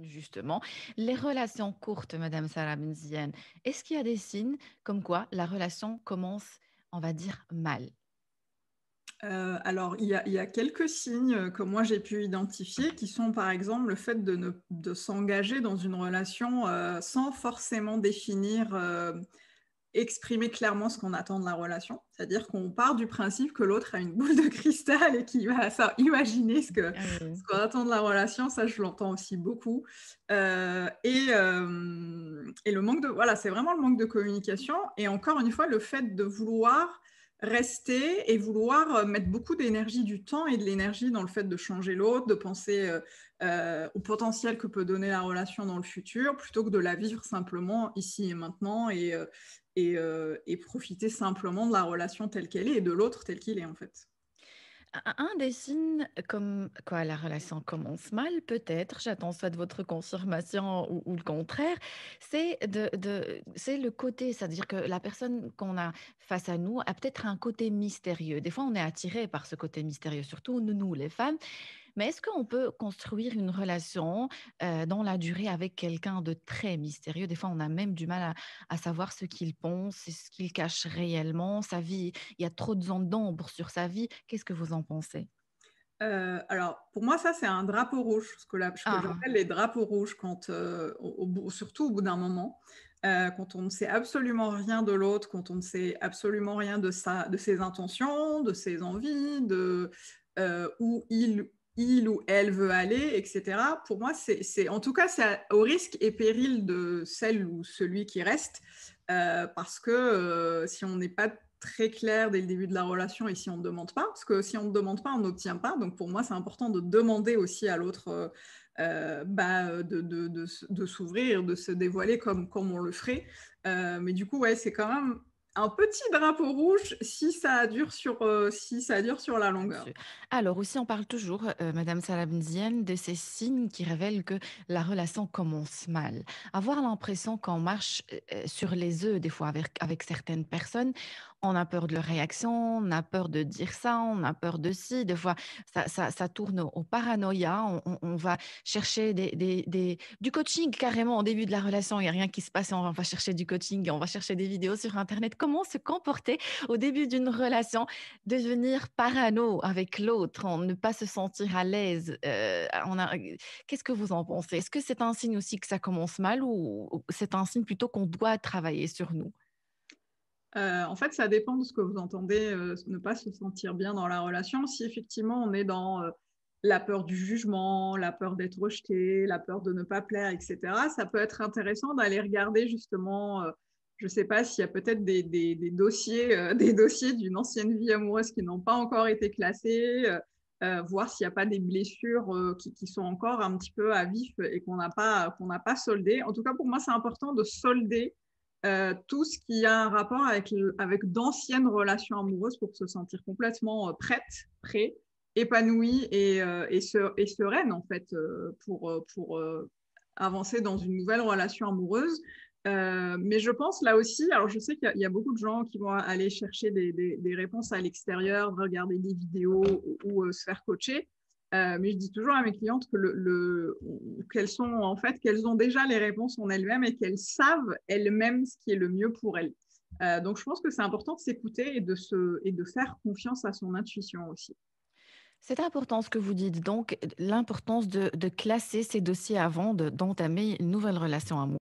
Justement, les relations courtes, Madame Sarah Benziane, est-ce qu'il y a des signes comme quoi la relation commence, on va dire, mal? Alors il y a quelques signes, que moi j'ai pu identifier qui sont par exemple le fait de s'engager dans une relation, sans forcément définir, exprimer clairement ce qu'on attend de la relation. C'est-à-dire qu'on part du principe que l'autre a une boule de cristal et qu'il va ça imaginer Ah ce oui. qu'on attend de la relation, ça je l'entends aussi beaucoup. Et le manque de voilà, c'est vraiment le manque de communication et encore une fois, le fait de vouloir rester et vouloir, mettre beaucoup d'énergie, du temps et de l'énergie dans le fait de changer l'autre, de penser, au potentiel que peut donner la relation dans le futur, plutôt que de la vivre simplement ici et maintenant et profiter simplement de la relation telle qu'elle est et de l'autre tel qu'il est, en fait. Un des signes comme quoi la relation commence mal, peut-être, j'attends soit de votre confirmation ou le contraire, c'est le côté, c'est-à-dire que la personne qu'on a face à nous a peut-être un côté mystérieux. Des fois, on est attiré par ce côté mystérieux, surtout nous, les femmes. Mais est-ce qu'on peut construire une relation, dans la durée avec quelqu'un de très mystérieux? Des fois, on a même du mal à savoir ce qu'il pense et ce qu'il cache réellement, sa vie. Il y a trop de zones d'ombre sur sa vie. Qu'est-ce que vous en pensez? Alors pour moi, ça, c'est un drapeau rouge, ce que Ah! j'appelle les drapeaux rouges quand, au bout surtout au bout d'un moment, quand on ne sait absolument rien de l'autre, quand on ne sait absolument rien de ses intentions, de ses envies, où il ou elle veut aller et cetera. Pour moi, c'est en tout cas, c'est au risque et péril de celle ou celui qui reste, parce que, si on n'est pas très clair dès le début de la relation et si on ne demande pas, parce que si on ne demande pas, on n'obtient pas. Donc pour moi, c'est important de demander aussi à l'autre de s'ouvrir, de se dévoiler comme on le ferait. Mais du coup, ouais, c'est quand même un petit drapeau rouge si ça dure sur la longueur. Là-dessus. Alors aussi, on parle toujours, madame Salabnzienne, de ces signes qui révèlent que la relation commence mal. Avoir l'impression qu'on marche, sur les œufs des fois avec certaines personnes, on a peur de leur réaction, on a peur de dire ça, on a peur de ci. Des fois, ça tourne au paranoïa. On va chercher du coaching carrément au début de la relation. Il y a rien qui se passe et on va chercher du coaching et on va chercher des vidéos sur internet. Comment se comporter au début d'une relation? Devenir parano avec l'autre, ne pas se sentir à l'aise, on a qu'est-ce que vous en pensez? Est-ce que c'est un signe aussi que ça commence mal ou c'est un signe plutôt qu'on doit travailler sur nous? En fait, ça dépend de ce que vous entendez, ne pas se sentir bien dans la relation. Si effectivement on est dans, la peur du jugement, la peur d'être rejeté, la peur de ne pas plaire et cetera, ça peut être intéressant d'aller regarder justement, je ne sais pas s'il y a peut-être des dossiers, des dossiers d'une ancienne vie amoureuse qui n'ont pas encore été classés, voir s'il n'y a pas des blessures, qui sont encore un petit peu à vif et qu'on n'a pas soldées. En tout cas, pour moi, c'est important de solder tout ce qui a un rapport avec d'anciennes relations amoureuses pour se sentir complètement prête, prêt, épanouie et sereine en fait pour avancer dans une nouvelle relation amoureuse. Mais je pense là aussi, alors je sais qu'il y a beaucoup de gens qui vont aller chercher des réponses à l'extérieur, regarder des vidéos ou se faire coacher. Mais je dis toujours à mes clientes que qu'elles ont déjà les réponses en elles-mêmes et qu'elles savent elles-mêmes ce qui est le mieux pour elles. Donc je pense que c'est important de s'écouter et de faire confiance à son intuition aussi. C'est important ce que vous dites, donc l'importance de classer ces dossiers avant d'entamer une nouvelle relation amoureuse.